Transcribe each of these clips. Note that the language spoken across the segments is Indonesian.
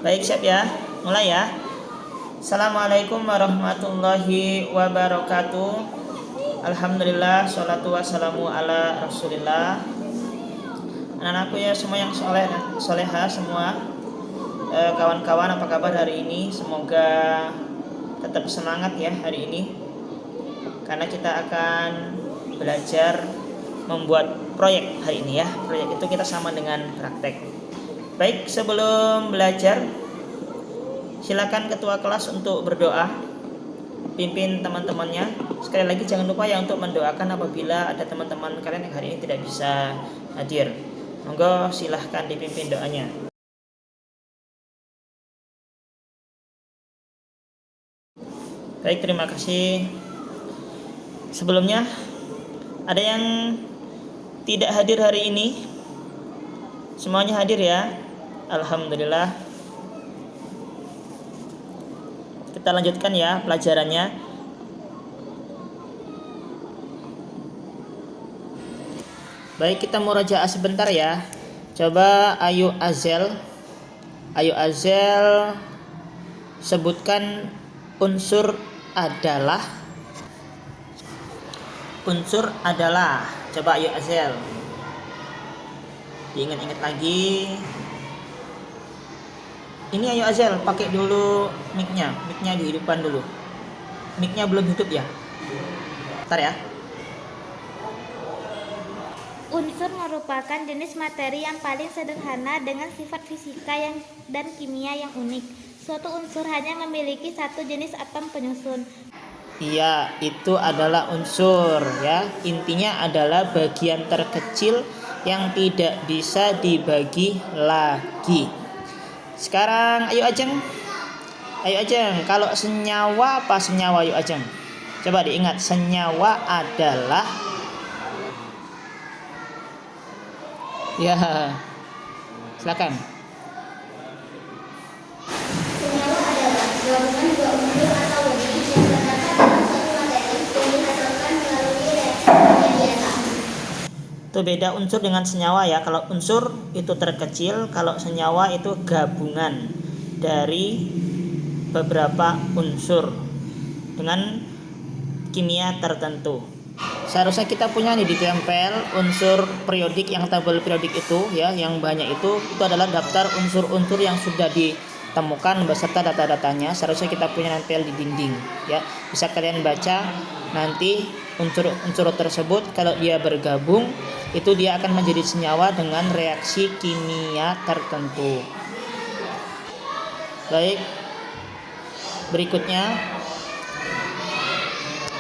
Baik, siap ya. Mulai ya. Assalamualaikum warahmatullahi wabarakatuh. Alhamdulillah, sholatu wassalamu ala rasulillah. Anak-anakku ya semua yang soleh, soleha semua. Kawan-kawan, apa kabar hari ini? Semoga tetap semangat ya hari ini, karena kita akan belajar membuat proyek hari ini ya. Proyek itu kita sama dengan praktek. Baik, sebelum belajar, silakan ketua kelas untuk berdoa, pimpin teman-temannya. Sekali lagi jangan lupa ya untuk mendoakan apabila ada teman-teman kalian yang hari ini tidak bisa hadir. Monggo silahkan dipimpin doanya. Baik, terima kasih. Sebelumnya, ada yang tidak hadir hari ini? Semuanya hadir ya? Alhamdulillah. Kita lanjutkan ya pelajarannya. Baik, kita murajaah sebentar ya. Coba Ayu Azel sebutkan unsur adalah. Coba Ayu Azel diingat-ingat lagi. Ini Ayu Azel, pakai dulu mic-nya dihidupkan dulu. Mic-nya belum hidup ya? Bentar ya. Unsur merupakan jenis materi yang paling sederhana dengan sifat fisika dan kimia yang unik. Suatu unsur hanya memiliki satu jenis atom penyusun. Iya, itu adalah unsur ya. Intinya adalah bagian terkecil yang tidak bisa dibagi lagi. Sekarang Ayu Ajeng, kalau senyawa apa senyawa Ayu Ajeng? Coba diingat, senyawa adalah ya. Silakan. Senyawa adalah gabungan dua unsur atau lebih yang terdapat dalam suatu materi yang dihasilkan melalui reaksi kimia biasa. Itu beda unsur dengan senyawa ya. Kalau unsur itu terkecil, kalau senyawa itu gabungan dari beberapa unsur dengan kimia tertentu. Seharusnya kita punya nih ditempel unsur periodik yang tabel periodik itu ya, yang banyak itu adalah daftar unsur-unsur yang sudah ditemukan beserta data-datanya. Seharusnya kita punya nempel di dinding ya. Bisa kalian baca nanti unsur-unsur tersebut kalau dia bergabung itu dia akan menjadi senyawa dengan reaksi kimia tertentu. Baik, berikutnya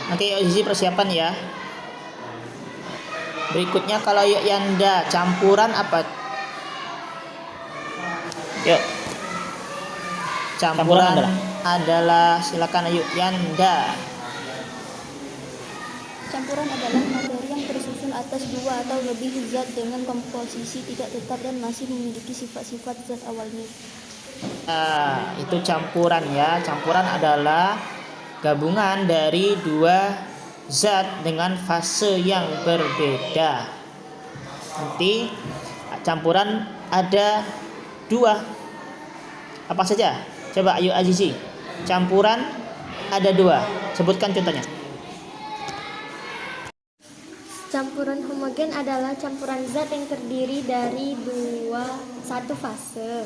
nanti Zizi persiapan ya. Berikutnya kalau Yanda, campuran apa? Yuk, campuran adalah silakan ayo Yanda. Campuran adalah materi yang tersusun atas dua atau lebih zat dengan komposisi tidak tetap dan masih memiliki sifat-sifat zat awalnya. Itu campuran ya. Campuran adalah gabungan dari dua zat dengan fase yang berbeda. Nanti campuran ada dua. Apa saja? Coba ayo Azizi. Campuran ada dua. Sebutkan contohnya. Campuran homogen adalah campuran zat yang terdiri dari satu fase.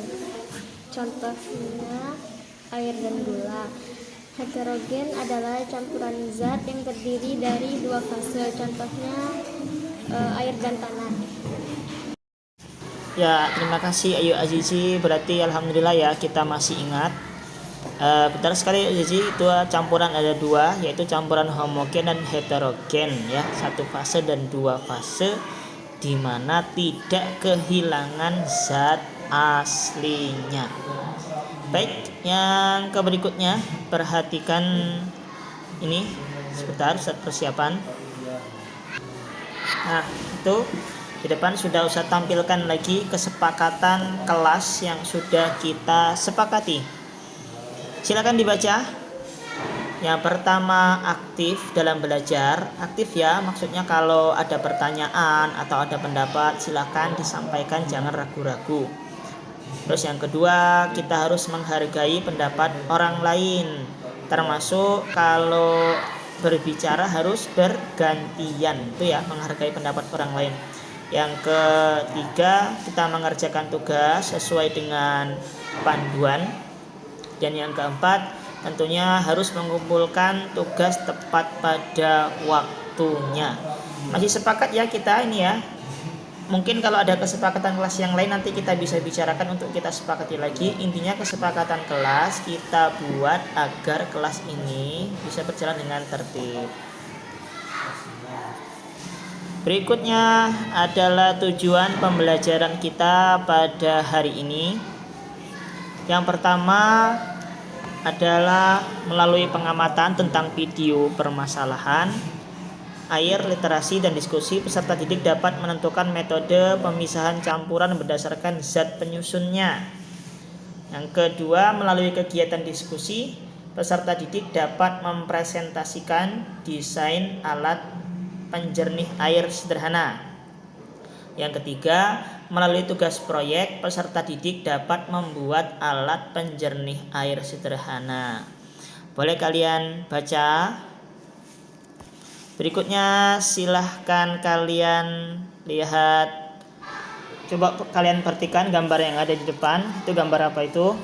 Contohnya air dan gula. Heterogen adalah campuran zat yang terdiri dari dua fase. Contohnya air dan tanah. Ya, terima kasih Ayu Azizi. Berarti alhamdulillah ya kita masih ingat. Benar sekali Azizi, itu campuran ada dua, yaitu campuran homogen dan heterogen ya. Satu fase dan dua fase, di mana tidak kehilangan zat aslinya. Baik, yang ke berikutnya perhatikan ini sebentar saat persiapan. Nah, itu di depan sudah usah tampilkan lagi kesepakatan kelas yang sudah kita sepakati. Silakan dibaca. Yang pertama, aktif dalam belajar. Aktif ya, maksudnya kalau ada pertanyaan atau ada pendapat silakan disampaikan, jangan ragu-ragu. Terus yang kedua, kita harus menghargai pendapat orang lain, termasuk kalau berbicara harus bergantian, itu ya, menghargai pendapat orang lain. Yang ketiga, kita mengerjakan tugas sesuai dengan panduan. Dan yang keempat, tentunya harus mengumpulkan tugas tepat pada waktunya. Masih sepakat ya kita ini ya? Mungkin kalau ada kesepakatan kelas yang lain nanti kita bisa bicarakan untuk kita sepakati lagi. Intinya kesepakatan kelas kita buat agar kelas ini bisa berjalan dengan tertib. Berikutnya adalah tujuan pembelajaran kita pada hari ini. Yang pertama adalah melalui pengamatan tentang video permasalahan air, literasi, dan diskusi, peserta didik dapat menentukan metode pemisahan campuran berdasarkan zat penyusunnya. Yang kedua, melalui kegiatan diskusi, peserta didik dapat mempresentasikan desain alat penjernih air sederhana. Yang ketiga, melalui tugas proyek, peserta didik dapat membuat alat penjernih air sederhana. Boleh kalian baca? Berikutnya silahkan kalian lihat. Coba kalian perhatikan gambar yang ada di depan. Itu gambar apa itu?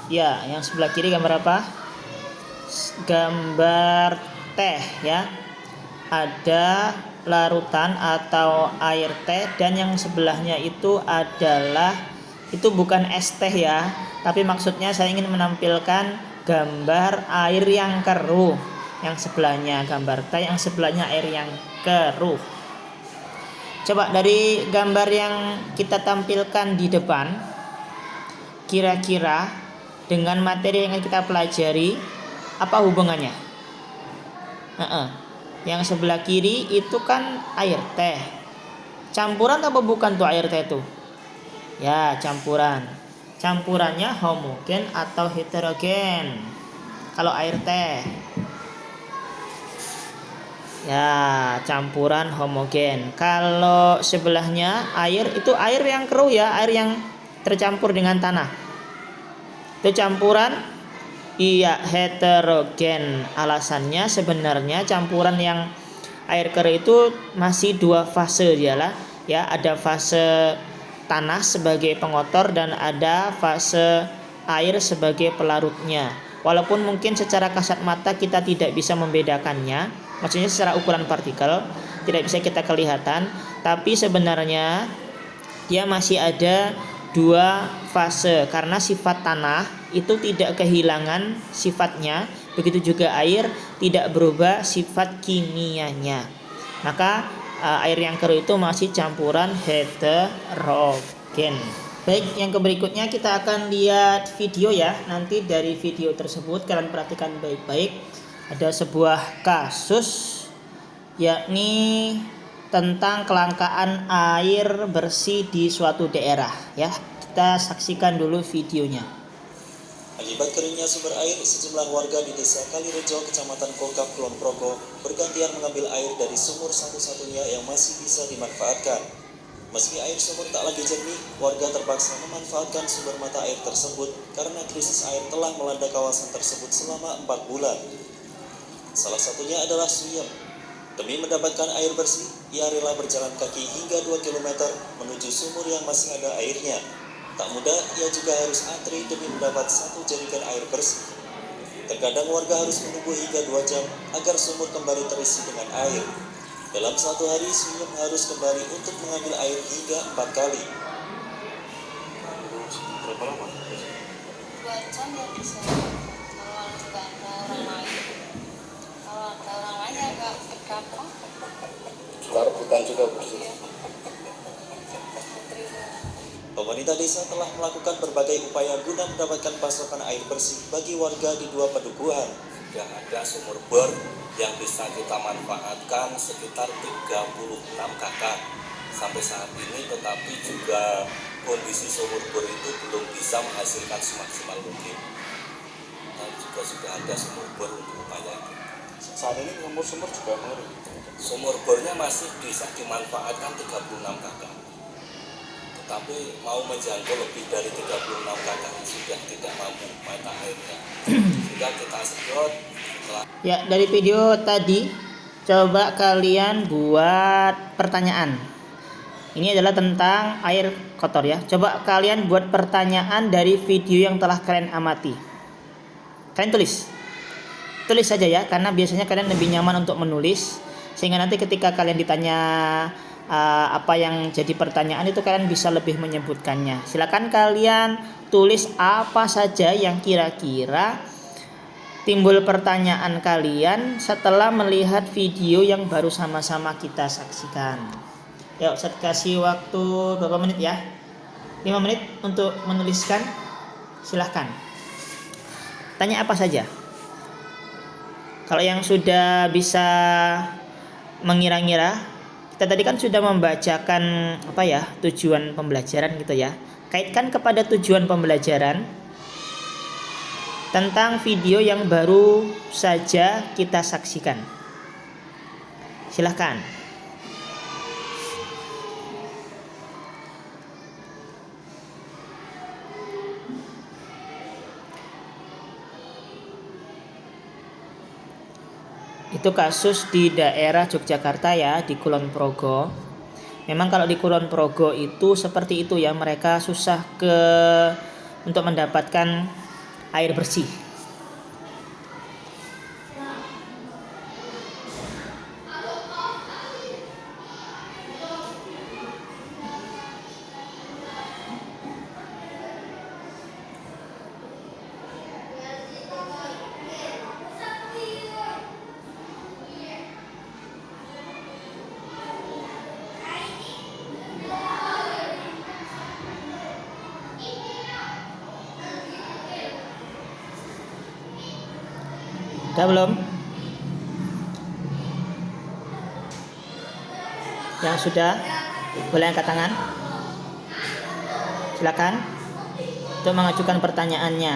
Ya, yang sebelah kiri gambar apa? Gambar teh ya. Ada larutan atau air teh, dan yang sebelahnya itu adalah, itu bukan es teh ya, tapi maksudnya saya ingin menampilkan gambar air yang keruh. Yang sebelahnya gambar teh, yang sebelahnya air yang keruh. Coba dari gambar yang kita tampilkan di depan, kira-kira dengan materi yang kita pelajari apa hubungannya? Yang sebelah kiri itu kan air teh. Campuran apa bukan tuh air teh tuh? Ya, campuran. Campurannya homogen atau heterogen? Kalau air teh, ya, campuran homogen. Kalau sebelahnya air, itu air yang keruh ya, air yang tercampur dengan tanah. Itu campuran, iya, heterogen. Alasannya sebenarnya campuran yang air keruh itu masih dua fase dialah, ya, ada fase tanah sebagai pengotor dan ada fase air sebagai pelarutnya. Walaupun mungkin secara kasat mata kita tidak bisa membedakannya, maksudnya secara ukuran partikel tidak bisa kita kelihatan, tapi sebenarnya dia masih ada dua fase karena sifat tanah itu tidak kehilangan sifatnya, begitu juga air tidak berubah sifat kimianya. Maka air yang keruh itu masih campuran heterogen. Baik, yang berikutnya kita akan lihat video ya. Nanti dari video tersebut kalian perhatikan baik-baik. Ada sebuah kasus, yakni tentang kelangkaan air bersih di suatu daerah ya. Kita saksikan dulu videonya. Akibat keringnya sumber air, sejumlah warga di desa Kalirejo, kecamatan Kokap, Kulon Progo bergantian mengambil air dari sumur satu-satunya yang masih bisa dimanfaatkan. Meski air sumur tak lagi jernih, warga terpaksa memanfaatkan sumber mata air tersebut karena krisis air telah melanda kawasan tersebut selama 4 bulan. Salah satunya adalah Suyem. Demi mendapatkan air bersih, ia rela berjalan kaki hingga 2 km menuju sumur yang masih ada airnya. Tak mudah, ia juga harus antri demi mendapat 1 jerigen air bersih. Terkadang warga harus menunggu hingga 2 jam agar sumur kembali terisi dengan air. Dalam 1 hari, Suyem harus kembali untuk mengambil air hingga 4 kali. Berapa lama? 2 jam ya bisa. Kalau nggak ada orang lain, kalau ada orang lain ya agak gampang. Sekarang hutan juga bersih. Pemerintah desa telah melakukan berbagai upaya guna mendapatkan pasokan air bersih bagi warga di 2 pedukuhan. Sudah ada sumur bor yang bisa kita manfaatkan sekitar 36 kakak sampai saat ini, tetapi juga kondisi sumur bor itu belum bisa menghasilkan semaksimal mungkin. Dan juga sudah ada sumur bor untuk upaya itu. Saat ini sumur juga sumur bornya masih bisa dimanfaatkan 36 kakak. tapi mau menjangkau lebih dari 36 kakak sudah tidak mampu mata airnya. Sehingga kita sedot setelah Ya, dari video tadi coba kalian buat pertanyaan. Ini adalah tentang air kotor ya. Coba kalian buat pertanyaan dari video yang telah kalian amati. Kalian tulis saja ya, karena biasanya kalian lebih nyaman untuk menulis, sehingga nanti ketika kalian ditanya apa yang jadi pertanyaan itu kalian bisa lebih menyebutkannya. Silakan kalian tulis apa saja yang kira-kira timbul pertanyaan kalian setelah melihat video yang baru sama-sama kita saksikan. Ya, Ustaz kasih waktu berapa menit ya? 5 menit untuk menuliskan. Silahkan. Tanya apa saja. Kalau yang sudah bisa mengira-ngira, kita tadi kan sudah membacakan tujuan pembelajaran gitu ya. Kaitkan kepada tujuan pembelajaran tentang video yang baru saja kita saksikan. Silahkan. Itu kasus di daerah Yogyakarta ya, di Kulon Progo. Memang kalau di Kulon Progo itu seperti itu ya, mereka susah untuk mendapatkan air bersih. Udah belum? Yang sudah boleh angkat tangan. Silakan untuk mengajukan pertanyaannya.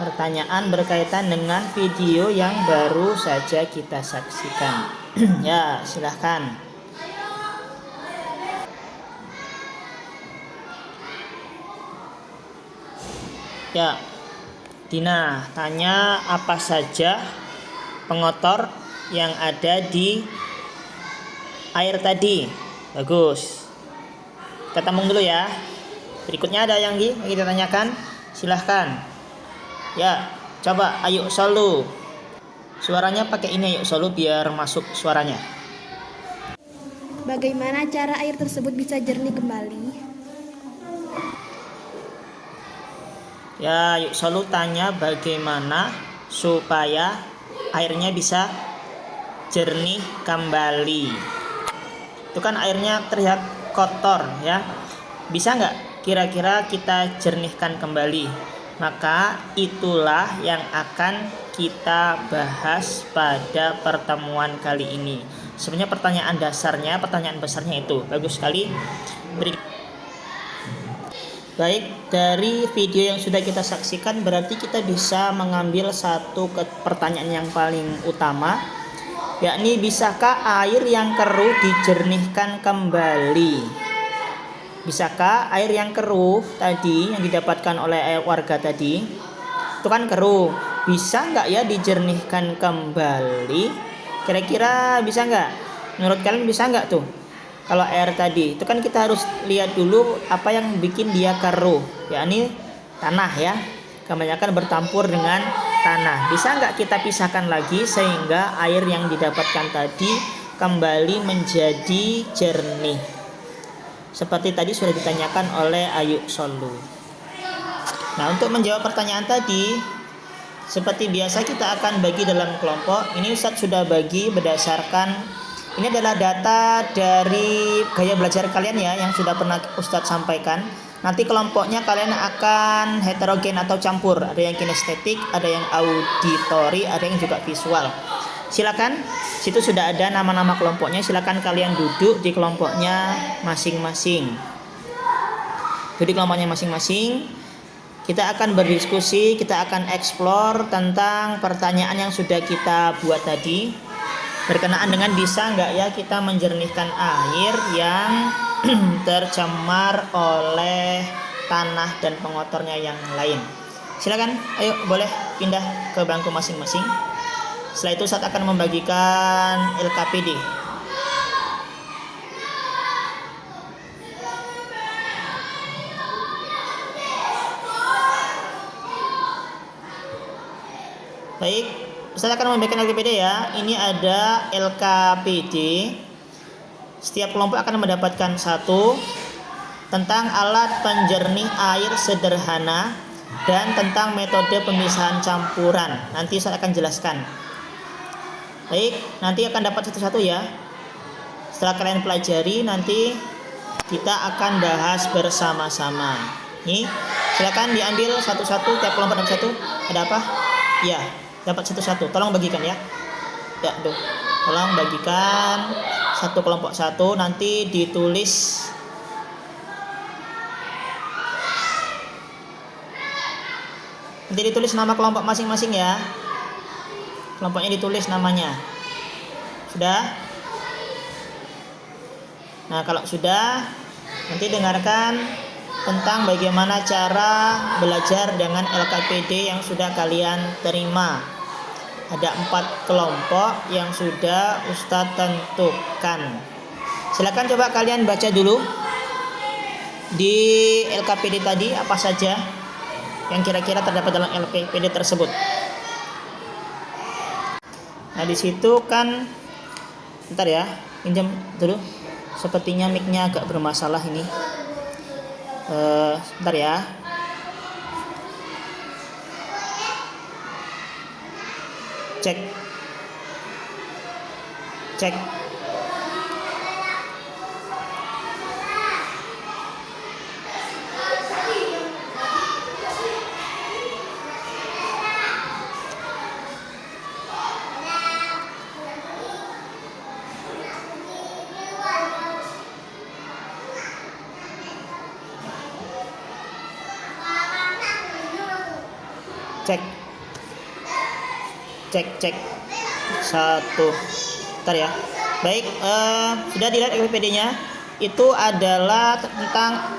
Pertanyaan berkaitan dengan video yang baru saja kita saksikan. Ya, silahkan. Ya, Dina tanya apa saja pengotor yang ada di air tadi. Bagus. Kita tampung dulu ya. Berikutnya ada yang kita tanyakan. Silahkan. Ya, coba Ayu Solu. Suaranya pakai ini Ayu Solu biar masuk suaranya. Bagaimana cara air tersebut bisa jernih kembali? Ya, Yuk Solu tanya bagaimana supaya airnya bisa jernih kembali. Itu kan airnya terlihat kotor ya. Bisa nggak kira-kira kita jernihkan kembali? Maka itulah yang akan kita bahas pada pertemuan kali ini. Sebenarnya pertanyaan dasarnya, pertanyaan besarnya itu. Bagus sekali. Baik, dari video yang sudah kita saksikan berarti kita bisa mengambil satu pertanyaan yang paling utama, yakni bisakah air yang keruh dijernihkan kembali? Bisakah air yang keruh tadi yang didapatkan oleh warga tadi, itu kan keruh, bisa nggak ya dijernihkan kembali? Kira-kira bisa nggak? Menurut kalian bisa nggak tuh? Kalau air tadi itu kan kita harus lihat dulu apa yang bikin dia keruh, yakni tanah ya, kebanyakan bertampur dengan tanah. Bisa nggak kita pisahkan lagi sehingga air yang didapatkan tadi kembali menjadi jernih? Seperti tadi sudah ditanyakan oleh Ayu Solu. Nah, untuk menjawab pertanyaan tadi, seperti biasa kita akan bagi dalam kelompok. Ini Ustadz sudah bagi berdasarkan, ini adalah data dari gaya belajar kalian ya, yang sudah pernah Ustadz sampaikan. Nanti kelompoknya kalian akan heterogen atau campur. Ada yang kinestetik, ada yang auditori, ada yang juga visual. Silakan, situ sudah ada nama-nama kelompoknya. Silakan kalian duduk di kelompoknya masing-masing. Duduk di kelompoknya masing-masing. Kita akan berdiskusi, kita akan explore tentang pertanyaan yang sudah kita buat tadi. berkenaan dengan bisa nggak ya kita menjernihkan air yang tercemar oleh tanah dan pengotornya yang lain. Silakan, ayo boleh pindah ke bangku masing-masing. Setelah itu Ustaz akan membagikan LKPD. Baik, Ustaz akan membagikan LKPD ya. Ini ada LKPD. Setiap kelompok akan mendapatkan satu tentang alat penjernih air sederhana dan tentang metode pemisahan campuran. Nanti Ustaz akan jelaskan. Baik, nanti akan dapat satu-satu ya. Setelah kalian pelajari, nanti kita akan bahas bersama-sama. Nih, silakan diambil satu-satu, tiap kelompok dapat satu. Ada apa? Ya, dapat satu-satu. Tolong bagikan ya. Ya, tuh. Tolong bagikan satu kelompok satu. Nanti ditulis nama kelompok masing-masing ya. Kelompoknya ditulis namanya. Sudah? Nah, kalau sudah, nanti dengarkan tentang bagaimana cara belajar dengan LKPD yang sudah kalian terima. Ada 4 kelompok yang sudah Ustadz tentukan. Silakan coba kalian baca dulu di LKPD tadi apa saja yang kira-kira terdapat dalam LKPD tersebut. Nah, di situ kan, bentar ya, pinjam dulu. Sepertinya mic-nya agak bermasalah ini. Bentar ya. Cek. Cek. Satu. Bentar ya. Baik, sudah dilihat LKPD-nya. Itu adalah tentang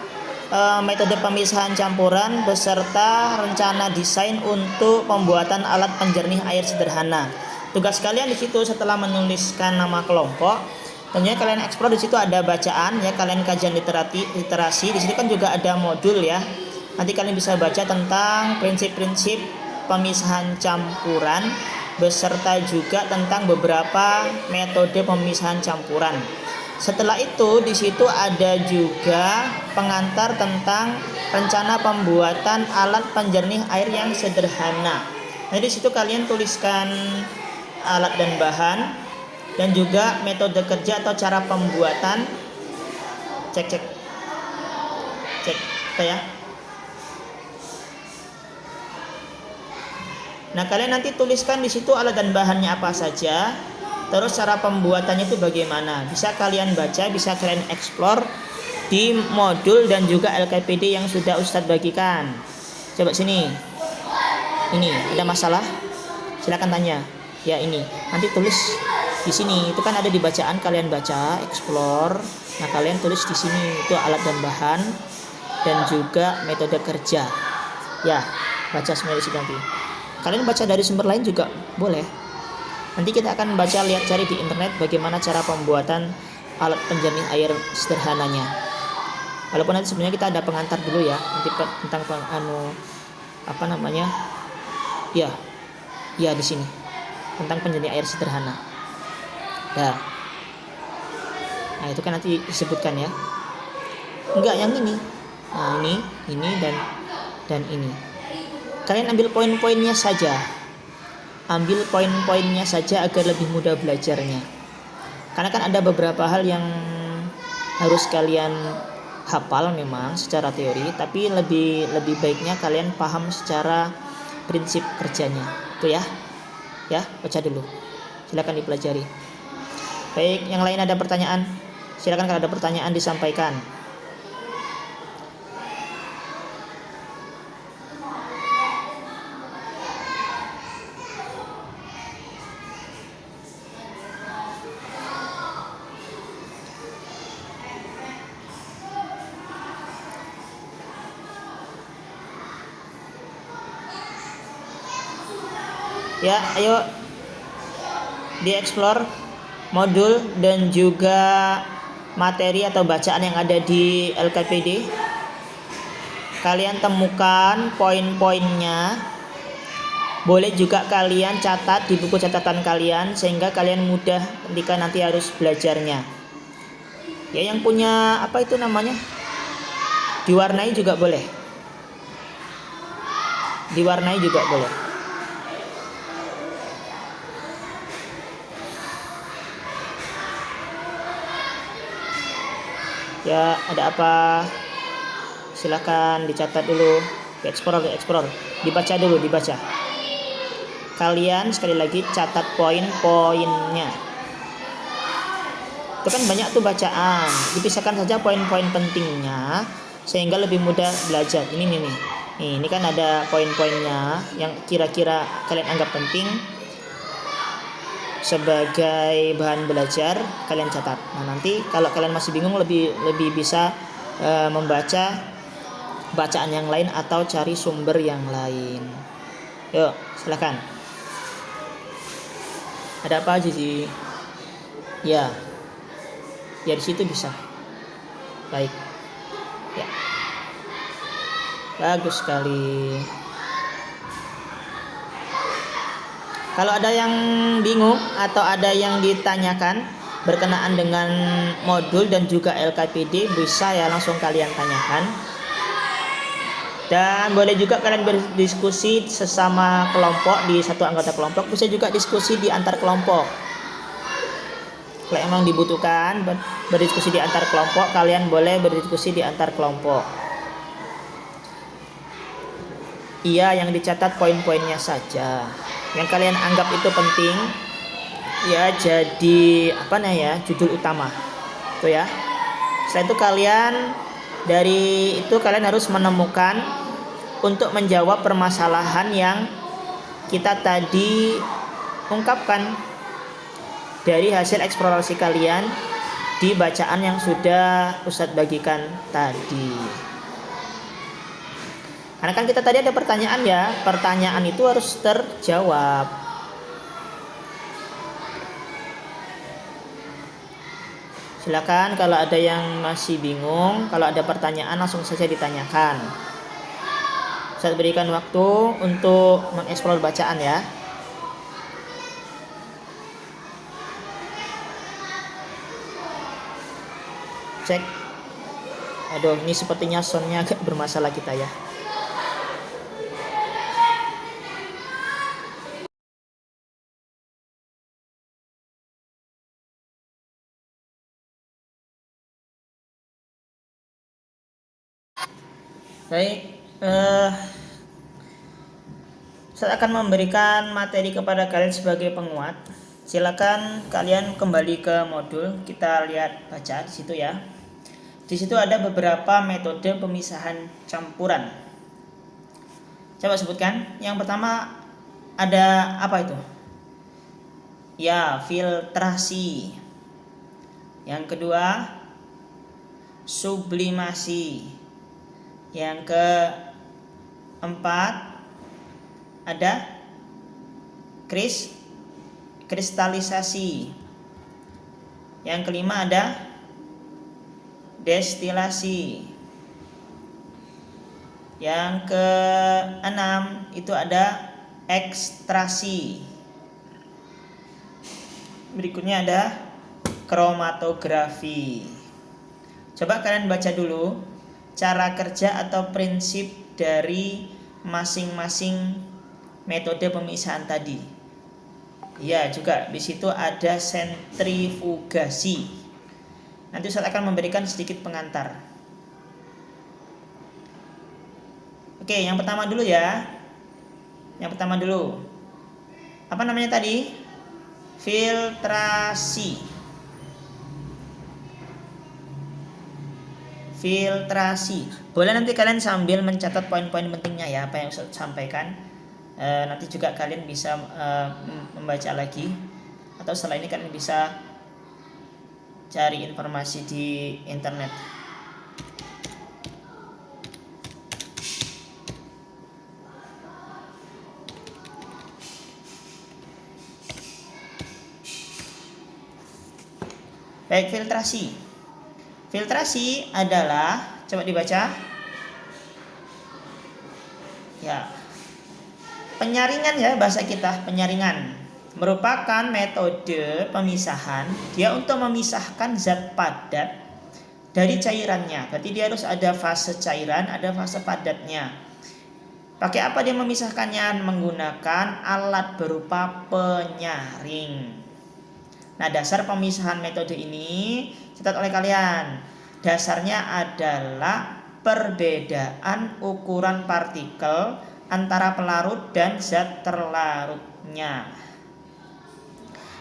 metode pemisahan campuran beserta rencana desain untuk pembuatan alat penjernih air sederhana. Tugas kalian di situ setelah menuliskan nama kelompok, tentunya kalian eksplor. Di situ ada bacaan ya, kalian kajian literasi. Di situ kan juga ada modul ya. Nanti kalian bisa baca tentang prinsip-prinsip pemisahan campuran beserta juga tentang beberapa metode pemisahan campuran. Setelah itu di situ ada juga pengantar tentang rencana pembuatan alat penjernih air yang sederhana. Nah, di situ kalian tuliskan alat dan bahan dan juga metode kerja atau cara pembuatan. Cek ya. Nah, kalian nanti tuliskan di situ alat dan bahannya apa saja, terus cara pembuatannya itu bagaimana. Bisa kalian baca, bisa kalian eksplor di modul dan juga LKPD yang sudah Ustadz bagikan. Coba sini. Ini ada masalah? Silakan tanya. Ya, ini. Nanti tulis di sini. Itu kan ada di bacaan, kalian baca, eksplor. Nah, kalian tulis di sini itu alat dan bahan dan juga metode kerja. Ya, baca semua di situ nanti. Kalian baca dari sumber lain juga boleh. Nanti kita akan baca, lihat, cari di internet bagaimana cara pembuatan alat penjernih air sederhananya. Walaupun nanti sebenarnya kita ada pengantar dulu ya, nanti tentang Ya, di sini tentang penjernih air sederhana. Nah, itu kan nanti disebutkan ya. Enggak, yang ini. Nah, ini dan ini. Kalian ambil poin-poinnya saja. Ambil poin-poinnya saja agar lebih mudah belajarnya. Karena kan ada beberapa hal yang harus kalian hafal memang secara teori, tapi lebih baiknya kalian paham secara prinsip kerjanya. Itu ya. Ya, baca dulu. Silakan dipelajari. Baik, yang lain ada pertanyaan? Silakan kalau ada pertanyaan disampaikan. Ya, ayo dieksplor modul dan juga materi atau bacaan yang ada di LKPD. Kalian temukan poin-poinnya. Boleh juga kalian catat di buku catatan kalian sehingga kalian mudah ketika nanti harus belajarnya. Ya, yang punya apa itu namanya? Diwarnai juga boleh. Diwarnai juga boleh. Ya, ada apa? Silakan dicatat dulu, dieksplor, dibaca dulu, dibaca. Kalian sekali lagi catat poin-poinnya. Itu kan banyak tuh bacaan, dipisahkan saja poin-poin pentingnya sehingga lebih mudah belajar. Ini nih. Ini kan ada poin-poinnya yang kira-kira kalian anggap penting sebagai bahan belajar, kalian catat. Nah, nanti kalau kalian masih bingung lebih bisa membaca bacaan yang lain atau cari sumber yang lain. Yuk, silakan. Ada apa aja sih? Ya di situ bisa. Baik. Ya. Bagus sekali. Kalau ada yang bingung atau ada yang ditanyakan berkenaan dengan modul dan juga LKPD, bisa ya langsung kalian tanyakan. Dan boleh juga kalian berdiskusi sesama kelompok di satu anggota kelompok, bisa juga diskusi di antar kelompok. Kalau emang dibutuhkan berdiskusi di antar kelompok, kalian boleh berdiskusi di antar kelompok. Iya, yang dicatat poin-poinnya saja. Yang kalian anggap itu penting, ya jadi judul utama. Itu ya. Setelah itu kalian harus menemukan untuk menjawab permasalahan yang kita tadi ungkapkan dari hasil eksplorasi kalian di bacaan yang sudah Ustadz bagikan tadi. Karena kan kita tadi ada pertanyaan ya, pertanyaan itu harus terjawab. Silakan kalau ada yang masih bingung, kalau ada pertanyaan langsung saja ditanyakan. Saya berikan waktu untuk mengeksplor bacaan ya. Cek. Aduh, ini sepertinya soundnya agak bermasalah kita ya. Baik, saya akan memberikan materi kepada kalian sebagai penguat. Silakan kalian kembali ke modul, kita lihat baca di situ ya. Di situ ada beberapa metode pemisahan campuran. Coba sebutkan. Yang pertama ada apa itu? Ya, filtrasi. Yang kedua sublimasi. Yang keempat ada kristalisasi. Yang kelima ada destilasi. Yang keenam itu ada ekstrasi. Berikutnya ada kromatografi. Coba kalian baca dulu cara kerja atau prinsip dari masing-masing metode pemisahan tadi. Ya, juga di situ ada sentrifugasi. Nanti saya akan memberikan sedikit pengantar. Oke, yang pertama dulu ya. Apa namanya tadi? Filtrasi. Boleh nanti kalian sambil mencatat poin-poin pentingnya ya, apa yang saya sampaikan. Nanti juga kalian bisa membaca lagi, atau setelah ini kalian bisa cari informasi di internet. Baik, filtrasi. Filtrasi adalah, coba dibaca. Ya. Penyaringan ya bahasa kita, penyaringan. Merupakan metode pemisahan, dia untuk memisahkan zat padat dari cairannya. Berarti dia harus ada fase cairan, ada fase padatnya. Pakai apa dia memisahkannya? Menggunakan alat berupa penyaring. Nah, dasar pemisahan metode ini catat oleh kalian. Dasarnya adalah perbedaan ukuran partikel antara pelarut dan zat terlarutnya.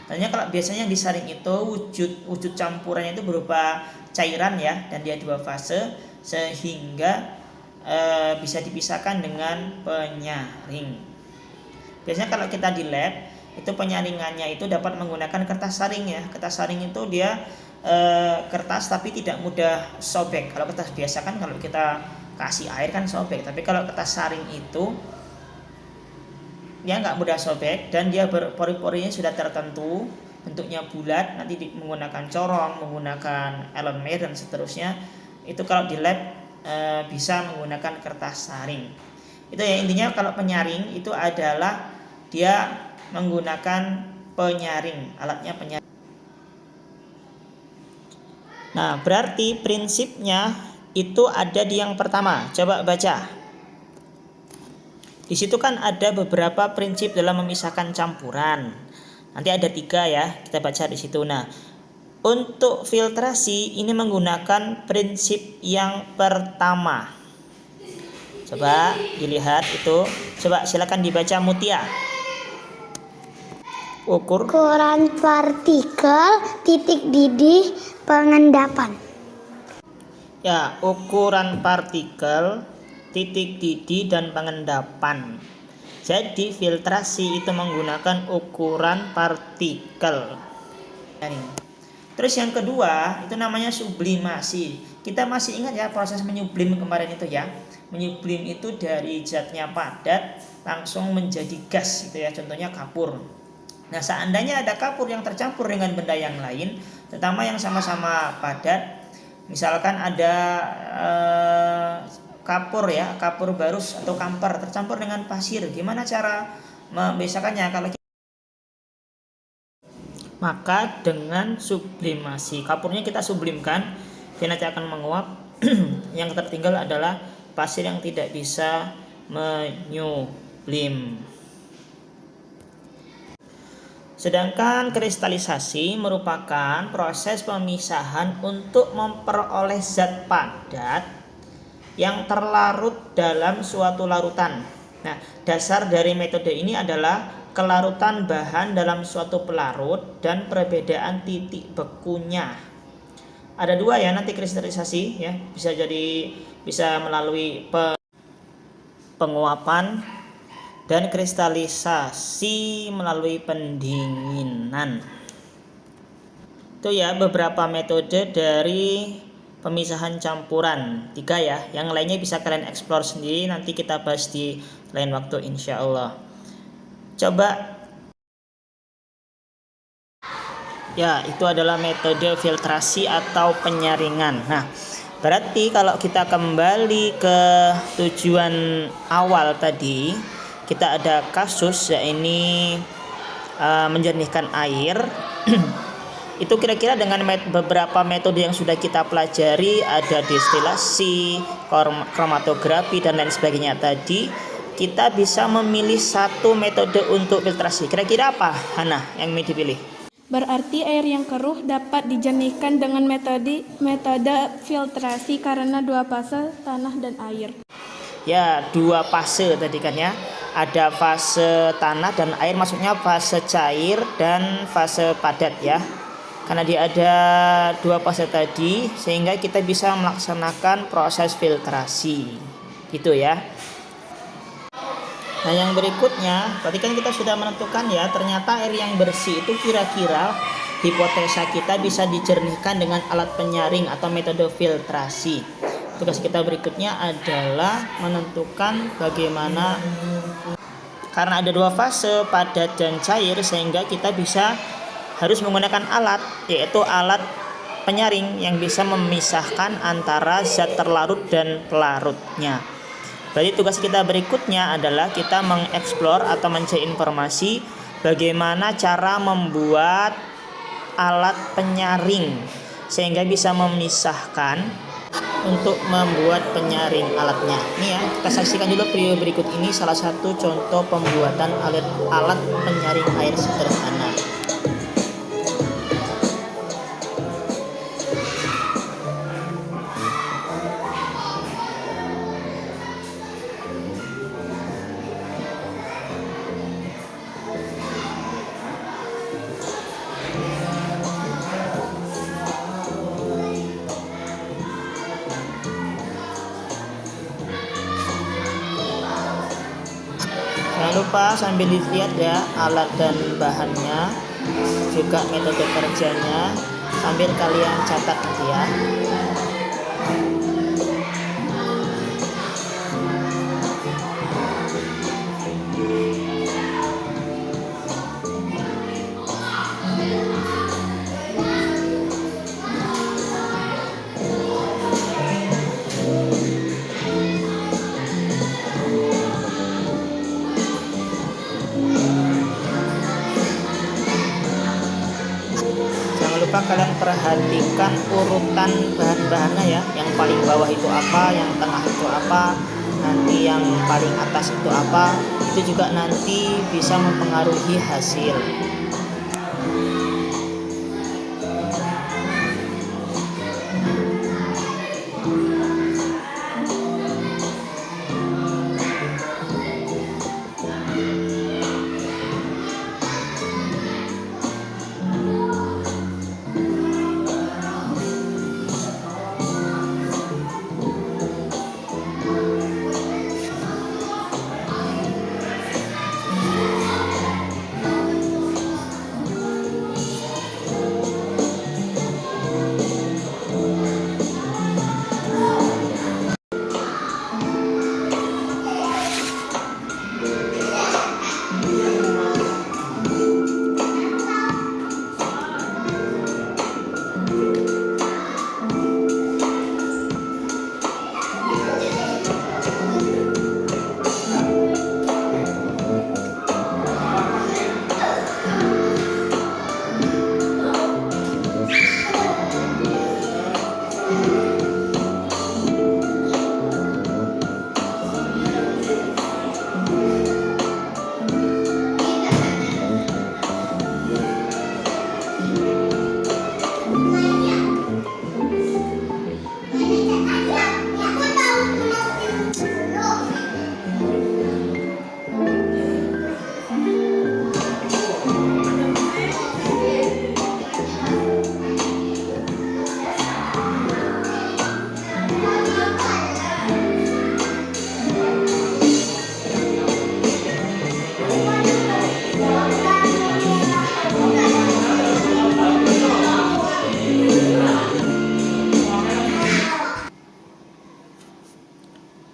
Tanya kalau biasanya yang disaring itu wujud campurannya itu berupa cairan ya, dan dia 2 fase sehingga bisa dipisahkan dengan penyaring. Biasanya kalau kita di lab itu penyaringannya itu dapat menggunakan kertas saring ya. Kertas saring itu dia kertas tapi tidak mudah sobek. Kalau kertas biasa kan kalau kita kasih air kan sobek, tapi kalau kertas saring itu dia nggak mudah sobek dan dia pori-porinya sudah tertentu, bentuknya bulat, nanti menggunakan corong, menggunakan elonmer dan seterusnya. Itu kalau di lab bisa menggunakan kertas saring. Itu ya intinya. Kalau penyaring itu adalah dia menggunakan penyaring, alatnya penyaring. Nah, berarti prinsipnya itu ada di yang pertama. Coba baca. Di situ kan ada beberapa prinsip dalam memisahkan campuran. Nanti ada 3 ya, kita baca di situ. Nah, untuk filtrasi ini menggunakan prinsip yang pertama. Coba dilihat itu. Coba silakan dibaca Mutia. Ukuran partikel, titik didih, pengendapan. Ya, ukuran partikel, titik didih, dan pengendapan. Jadi filtrasi itu menggunakan ukuran partikel. Terus yang kedua itu namanya sublimasi. Kita masih ingat ya proses menyublim kemarin itu ya. Menyublim itu dari zatnya padat langsung menjadi gas itu ya, contohnya kapur. Nah, seandainya ada kapur yang tercampur dengan benda yang lain, terutama yang sama-sama padat, misalkan ada kapur ya, kapur barus atau kamper tercampur dengan pasir, gimana cara memisahkannya? Kalau maka dengan sublimasi, kapurnya kita sublimkan, dia nanti akan menguap. Yang tertinggal adalah pasir yang tidak bisa menyublim. Sedangkan kristalisasi merupakan proses pemisahan untuk memperoleh zat padat yang terlarut dalam suatu larutan. Nah, dasar dari metode ini adalah kelarutan bahan dalam suatu pelarut dan perbedaan titik bekunya. Ada 2 ya nanti kristalisasi ya, bisa melalui penguapan dan kristalisasi melalui pendinginan. Itu ya beberapa metode dari pemisahan campuran 3 ya. Yang lainnya bisa kalian explore sendiri, nanti kita bahas di lain waktu insya Allah. Coba ya, itu adalah metode filtrasi atau penyaringan. Nah, berarti kalau kita kembali ke tujuan awal tadi, kita ada kasus yakni menjernihkan air. Itu kira-kira dengan beberapa metode yang sudah kita pelajari, ada destilasi, kromatografi dan lain sebagainya tadi, kita bisa memilih satu metode untuk filtrasi. Kira-kira apa, Hana, yang mau dipilih? Berarti air yang keruh dapat dijernihkan dengan metode filtrasi karena 2 fase tanah dan air. Ya, 2 fase tadi kan ya. Ada fase tanah dan air, maksudnya fase cair dan fase padat ya. Karena dia ada 2 fase tadi, sehingga kita bisa melaksanakan proses filtrasi. Gitu ya. Nah, yang berikutnya, tadi kan kita sudah menentukan ya, ternyata air yang bersih itu kira-kira hipotesa kita bisa dijernihkan dengan alat penyaring atau metode filtrasi. Tugas kita berikutnya adalah menentukan bagaimana, karena ada 2 fase padat dan cair, sehingga kita harus menggunakan alat, yaitu alat penyaring yang bisa memisahkan antara zat terlarut dan pelarutnya. Berarti tugas kita berikutnya adalah kita mengeksplor atau mencari informasi bagaimana cara membuat alat penyaring sehingga bisa memisahkan untuk membuat penyaring alatnya. Ini ya, kita saksikan dulu video berikut ini salah satu contoh pembuatan alat penyaring air sederhana. Jangan lupa sambil dilihat ya alat dan bahannya, juga metode kerjanya, sambil kalian catat nanti ya. Jangan lupa kalian perhatikan urutan bahan-bahannya ya. Yang paling bawah itu apa, yang tengah itu apa, nanti yang paling atas itu apa. Itu juga nanti bisa mempengaruhi hasil.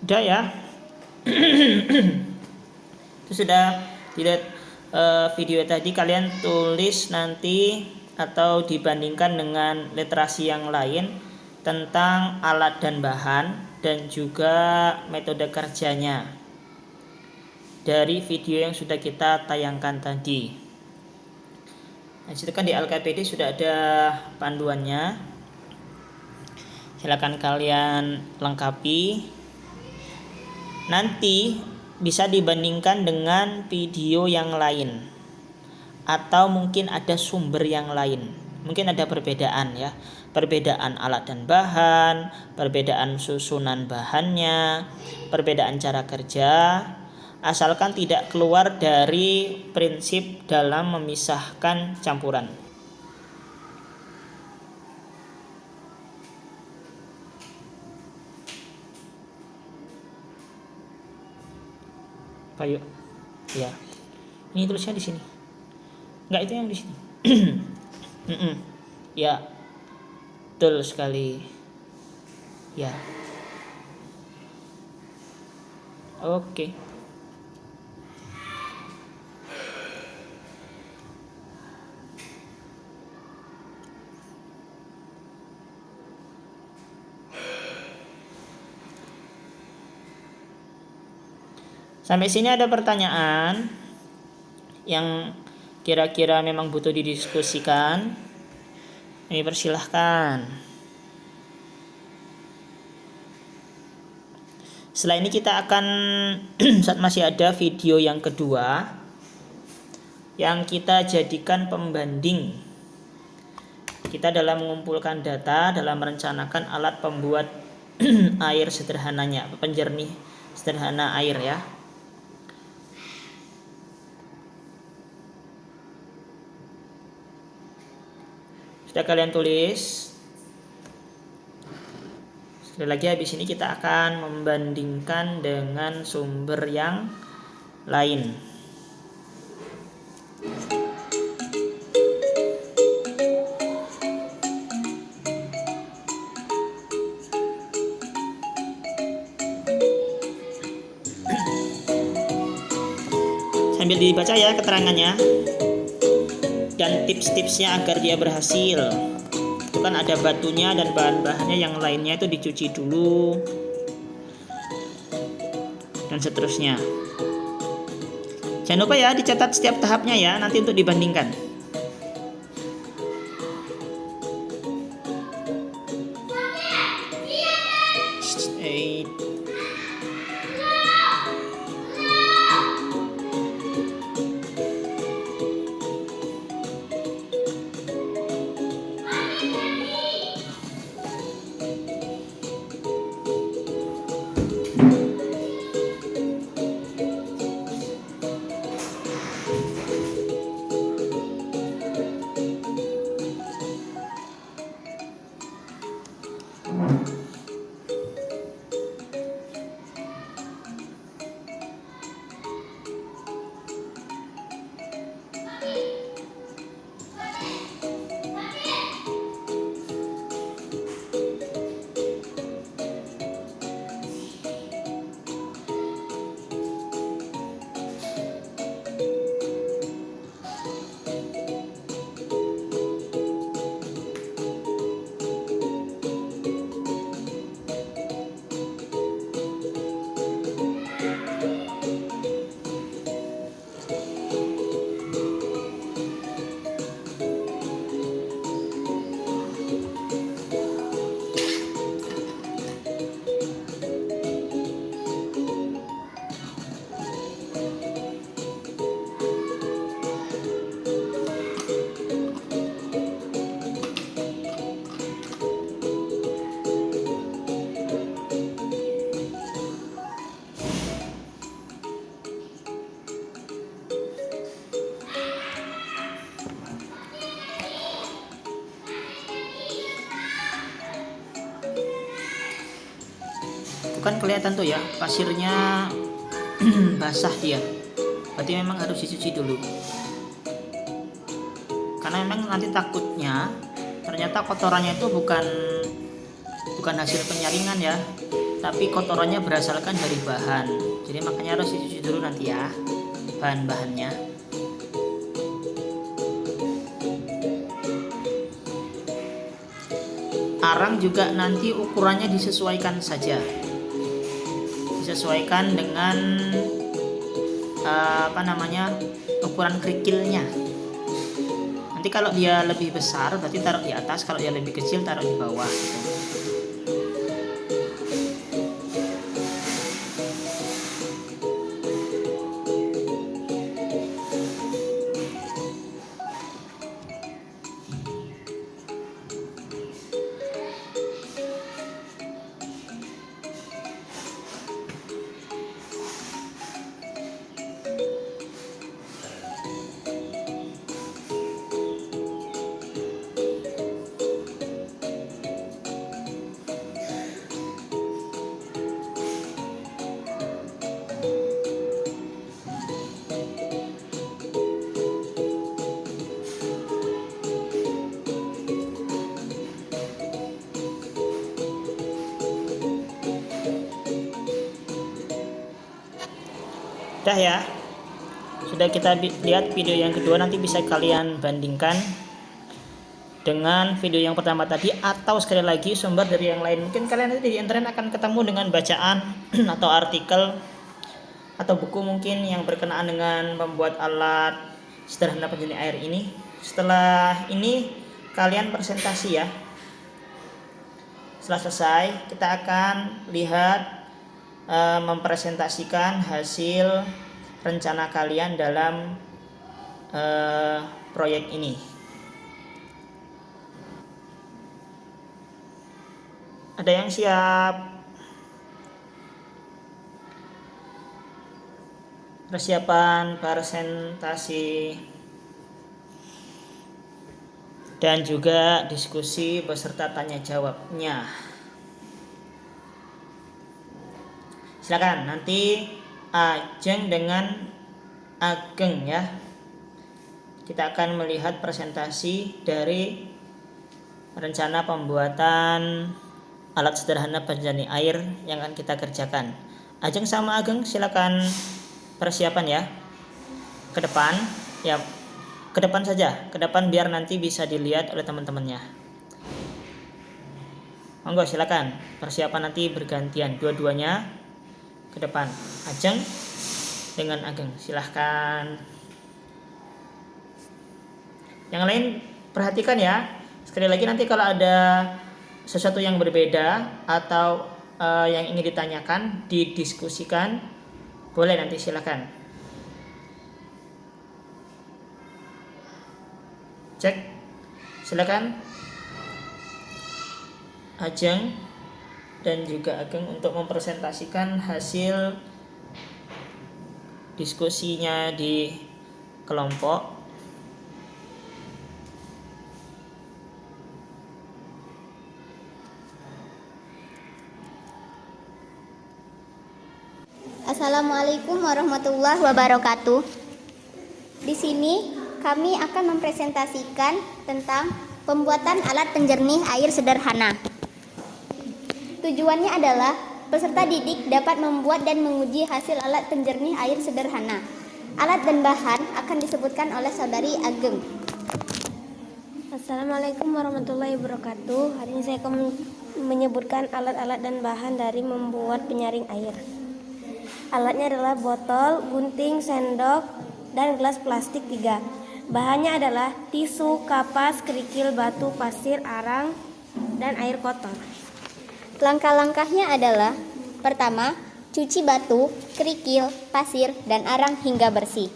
Udah ya. Itu sudah dilihat video tadi, kalian tulis nanti atau dibandingkan dengan literasi yang lain tentang alat dan bahan dan juga metode kerjanya dari video yang sudah kita tayangkan tadi. Nah, situ kan di LKPD sudah ada panduannya. Silakan kalian lengkapi. Nanti bisa dibandingkan dengan video yang lain atau mungkin ada sumber yang lain. Mungkin ada perbedaan ya. Perbedaan alat dan bahan, perbedaan susunan bahannya, perbedaan cara kerja, asalkan tidak keluar dari prinsip dalam memisahkan campuran. Kayu, ya. Ini tulisnya di sini. Enggak, itu yang di sini. Ya, betul sekali. Ya. Oke. Sampai sini ada pertanyaan yang kira-kira memang butuh didiskusikan? Ini persilahkan. Setelah ini kita akan saat masih ada video yang kedua yang kita jadikan pembanding kita dalam mengumpulkan data dalam merencanakan alat pembuat air sederhananya, penjernih sederhana air ya. Sudah kalian tulis? Sekali lagi habis ini kita akan membandingkan dengan sumber yang lain. Sambil dibaca ya keterangannya dan tips-tipsnya agar dia berhasil. Itu kan ada batunya dan bahan-bahannya yang lainnya itu dicuci dulu dan seterusnya. Jangan lupa ya dicatat setiap tahapnya ya, nanti untuk dibandingkan. Kan kelihatan tuh ya pasirnya basah dia, berarti memang harus dicuci dulu karena memang nanti takutnya ternyata kotorannya itu bukan hasil penyaringan ya, tapi kotorannya berasalkan dari bahan, jadi makanya harus dicuci dulu nanti ya bahan-bahannya. Arang juga nanti ukurannya disesuaikan saja, disesuaikan dengan ukuran kerikilnya. Nanti kalau dia lebih besar berarti taruh di atas, kalau dia lebih kecil taruh di bawah gitu. Udah ya, sudah kita lihat video yang kedua, nanti bisa kalian bandingkan dengan video yang pertama tadi atau sekali lagi sumber dari yang lain. Mungkin kalian nanti di internet akan ketemu dengan bacaan atau artikel atau buku mungkin yang berkenaan dengan membuat alat sederhana penjernih air ini. Setelah ini kalian presentasi ya. Setelah selesai kita akan lihat mempresentasikan hasil rencana kalian dalam proyek ini. Ada yang siap? Persiapan presentasi dan juga diskusi beserta tanya jawabnya. Silakan nanti Ajeng dengan Ageng ya. Kita akan melihat presentasi dari rencana pembuatan alat sederhana penjernih air yang akan kita kerjakan. Ajeng sama Ageng silakan persiapan ya. Ke depan ya. Ke depan saja, ke depan biar nanti bisa dilihat oleh teman-temannya. Monggo silakan, persiapan nanti bergantian, dua-duanya ke depan. Ajeng dengan Ageng, silahkan. Yang lain perhatikan ya. Sekali lagi nanti kalau ada sesuatu yang berbeda atau yang ingin ditanyakan, didiskusikan, boleh nanti silakan. Cek, silakan Ajeng dan juga Ageng untuk mempresentasikan hasil diskusinya di kelompok. Assalamualaikum warahmatullahi wabarakatuh. Di sini kami akan mempresentasikan tentang pembuatan alat penjernih air sederhana. Tujuannya adalah peserta didik dapat membuat dan menguji hasil alat penjernih air sederhana. Alat dan bahan akan disebutkan oleh saudari Ageng. Assalamualaikum warahmatullahi wabarakatuh. Hari ini saya akan menyebutkan alat-alat dan bahan dari membuat penyaring air. Alatnya adalah botol, gunting, sendok, dan gelas plastik 3. Bahannya adalah tisu, kapas, kerikil, batu, pasir, arang, dan air kotor. Langkah-langkahnya adalah: pertama, cuci batu, kerikil, pasir, dan arang hingga bersih.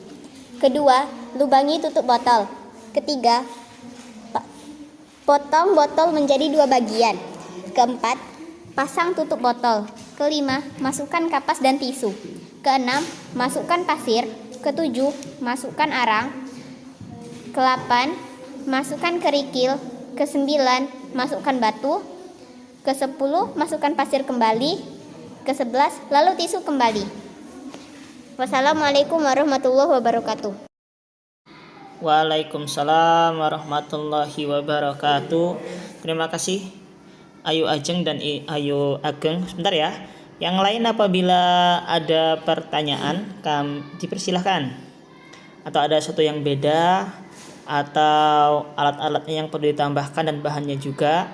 Kedua, lubangi tutup botol. Ketiga, potong botol menjadi 2 bagian. Keempat, pasang tutup botol. Kelima, masukkan kapas dan tisu. Keenam, masukkan pasir. Ketujuh, masukkan arang. Ke-8, masukkan kerikil. Ke-9, masukkan batu. Ke-10, masukkan pasir kembali. Ke-11, lalu tisu kembali. Wassalamualaikum warahmatullahi wabarakatuh. Waalaikumsalam warahmatullahi wabarakatuh. Terima kasih Ayu Ajeng dan Ayu Ageng. Sebentar ya. Yang lain apabila ada pertanyaan, dipersilahkan. Atau ada sesuatu yang beda, atau alat-alatnya yang perlu ditambahkan dan bahannya juga,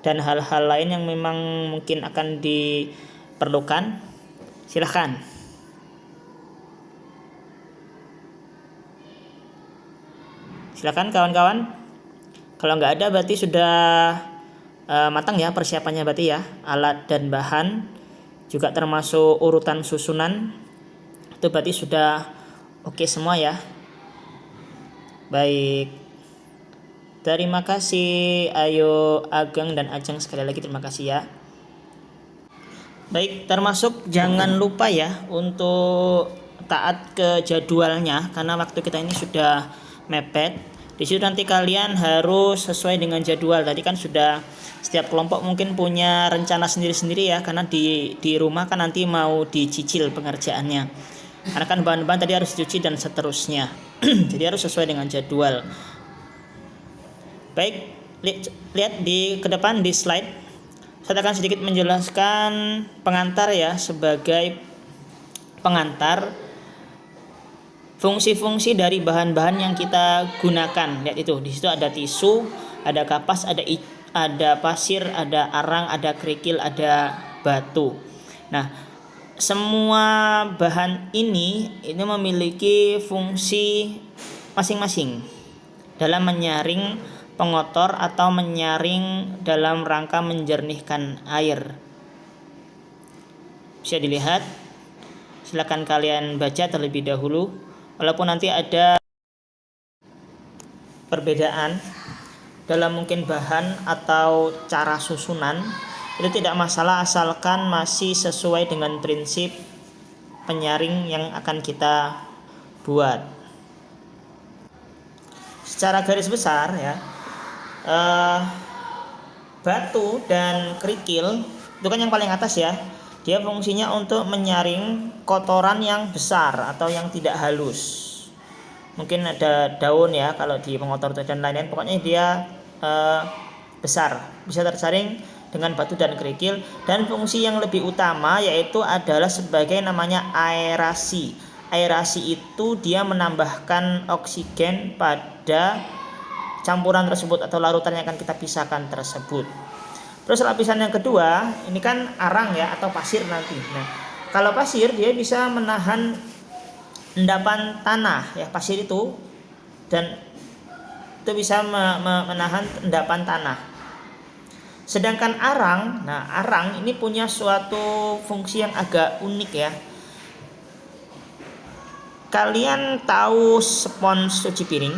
dan hal-hal lain yang memang mungkin akan diperlukan, silahkan. Silahkan kawan-kawan. Kalau nggak ada berarti sudah matang ya persiapannya berarti ya. Alat dan bahan juga termasuk urutan susunan itu berarti sudah oke semua ya. Baik, terima kasih Ayu, Ageng, dan Ajeng. Sekali lagi terima kasih ya. Baik, termasuk jangan lupa ya untuk taat ke jadwalnya, karena waktu kita ini sudah mepet. Di situ nanti kalian harus sesuai dengan jadwal. Tadi kan sudah setiap kelompok mungkin punya rencana sendiri-sendiri ya, karena di rumah kan nanti mau dicicil pengerjaannya. Karena kan bahan-bahan tadi harus dicuci dan seterusnya. Jadi harus sesuai dengan jadwal. Baik, lihat di ke depan di slide. Saya akan sedikit menjelaskan pengantar ya, sebagai pengantar fungsi-fungsi dari bahan-bahan yang kita gunakan. Lihat itu, di situ ada tisu, ada kapas, ada pasir, ada arang, ada kerikil, ada batu. Nah, semua bahan ini memiliki fungsi masing-masing dalam menyaring pengotor atau menyaring dalam rangka menjernihkan air. Bisa dilihat, silakan kalian baca terlebih dahulu, walaupun nanti ada perbedaan dalam mungkin bahan atau cara susunan, itu tidak masalah asalkan masih sesuai dengan prinsip penyaring yang akan kita buat. Secara garis besar ya, batu dan kerikil itu kan yang paling atas ya, dia fungsinya untuk menyaring kotoran yang besar atau yang tidak halus. Mungkin ada daun ya kalau di pengotor dan lain-lain, pokoknya dia besar, bisa tersaring dengan batu dan kerikil. Dan fungsi yang lebih utama yaitu adalah sebagai namanya aerasi. Aerasi itu dia menambahkan oksigen pada campuran tersebut atau larutan yang akan kita pisahkan tersebut. Terus lapisan yang kedua, ini kan arang ya atau pasir nanti. Nah, kalau pasir dia bisa menahan endapan tanah ya, pasir itu, dan itu bisa menahan endapan tanah. Sedangkan arang, nah arang ini punya suatu fungsi yang agak unik ya. Kalian tahu spons cuci piring?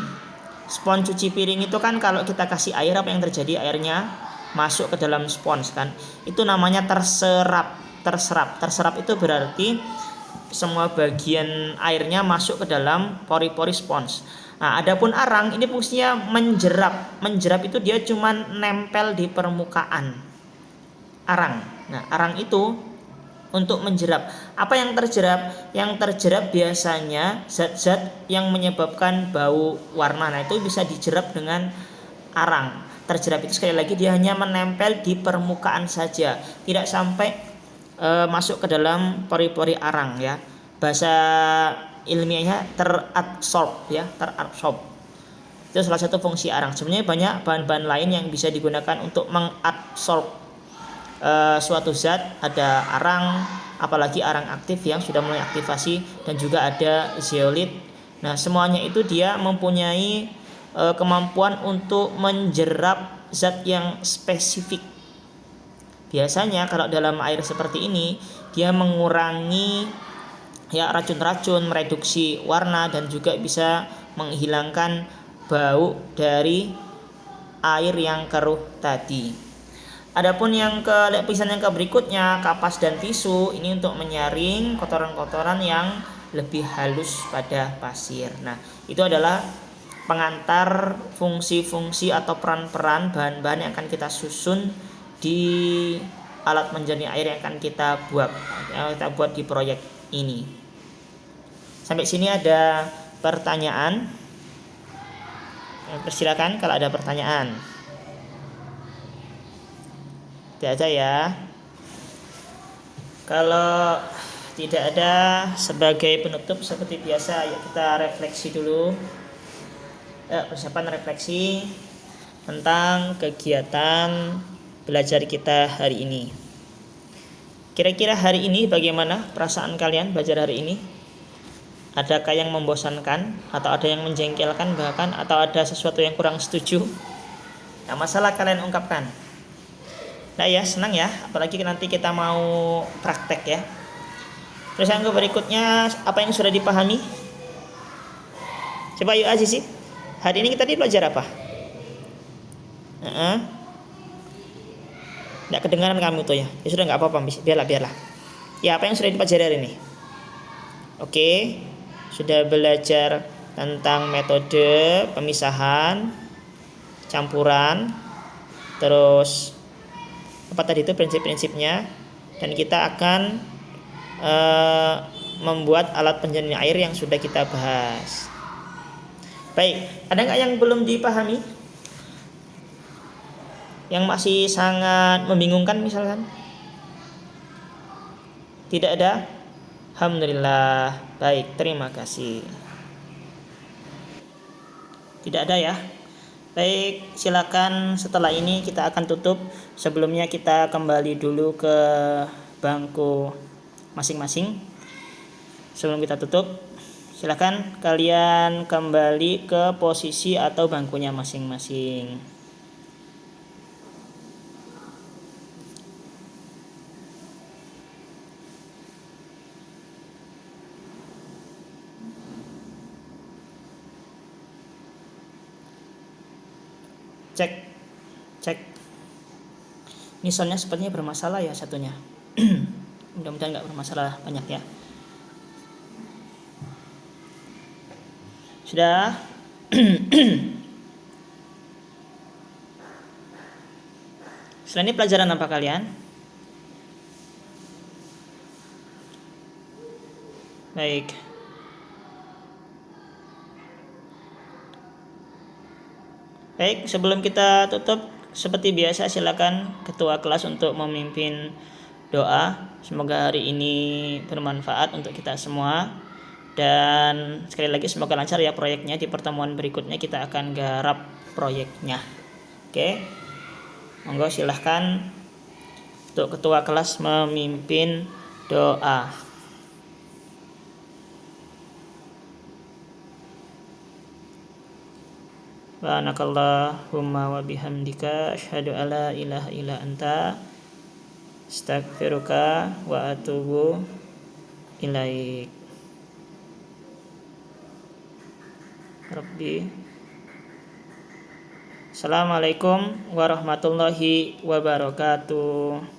Spons cuci piring itu kan kalau kita kasih air, apa yang terjadi? Airnya masuk ke dalam spons kan. Itu namanya terserap. Terserap itu berarti semua bagian airnya masuk ke dalam pori-pori spons. Nah, adapun arang ini fungsinya menjerap. Menjerap itu dia cuma nempel di permukaan arang. Nah, arang itu untuk menjerap. Apa yang terjerap? Yang terjerap biasanya zat-zat yang menyebabkan bau warna. Nah, itu bisa dijerap dengan arang. Terjerap itu sekali lagi dia hanya menempel di permukaan saja, tidak sampai masuk ke dalam pori-pori arang ya. Bahasa ilmiahnya terabsorb ya, terabsorb. Itu salah satu fungsi arang. Sebenarnya banyak bahan-bahan lain yang bisa digunakan untuk mengabsorb suatu zat. Ada arang, apalagi arang aktif yang sudah mulai aktivasi, dan juga ada zeolit. Nah, semuanya itu dia mempunyai kemampuan untuk menjerap zat yang spesifik. Biasanya kalau dalam air seperti ini dia mengurangi ya racun-racun, mereduksi warna, dan juga bisa menghilangkan bau dari air yang keruh tadi. Adapun yang lapisan yang berikutnya, kapas dan tisu, ini untuk menyaring kotoran-kotoran yang lebih halus pada pasir. Nah, itu adalah pengantar fungsi-fungsi atau peran-peran bahan-bahan yang akan kita susun di alat menjernih air yang akan kita buat di proyek ini. Sampai sini ada pertanyaan? Persilakan kalau ada pertanyaan. Tidak ada ya. Kalau tidak ada, sebagai penutup seperti biasa, ya kita refleksi dulu. Persiapan refleksi tentang kegiatan belajar kita hari ini. Kira-kira hari ini bagaimana perasaan kalian belajar hari ini? Adakah yang membosankan, atau ada yang menjengkelkan bahkan, atau ada sesuatu yang kurang setuju? Nah, masalah kalian ungkapkan. Nah ya, senang ya, apalagi nanti kita mau praktek ya. Terus yang berikutnya, apa yang sudah dipahami? Coba yuk aja sih. Hari ini kita belajar apa? Nggak kedengaran kamu tuh ya. Ya sudah, nggak apa-apa, biarlah. Ya, apa yang sudah dipelajari hari ini? Oke, sudah belajar tentang metode pemisahan, campuran, terus apa tadi itu prinsip-prinsipnya, dan kita akan membuat alat penjernih air yang sudah kita bahas. Baik, ada nggak yang belum dipahami? Yang masih sangat membingungkan misalkan? Tidak ada? Alhamdulillah. Baik, terima kasih. Tidak ada ya? Baik, silakan setelah ini kita akan tutup. Sebelumnya kita kembali dulu ke bangku masing-masing. Sebelum kita tutup, silakan kalian kembali ke posisi atau bangkunya masing-masing. Cek. Ini soundnya sepertinya bermasalah ya satunya. Mudah-mudahan nggak bermasalah banyak ya. Sudah. Setelah ini pelajaran apa kalian? Baik. Baik, sebelum kita tutup, seperti biasa silakan ketua kelas untuk memimpin doa. Semoga hari ini bermanfaat untuk kita semua. Dan sekali lagi semoga lancar ya proyeknya. Di pertemuan berikutnya kita akan garap proyeknya. Oke. Monggo silahkan untuk ketua kelas memimpin doa. Subhanakallahumma wa bihamdika asyhadu alla ilaha illa anta astaghfiruka wa atubu ilaik. Rabbi. Assalamualaikum warahmatullahi wabarakatuh.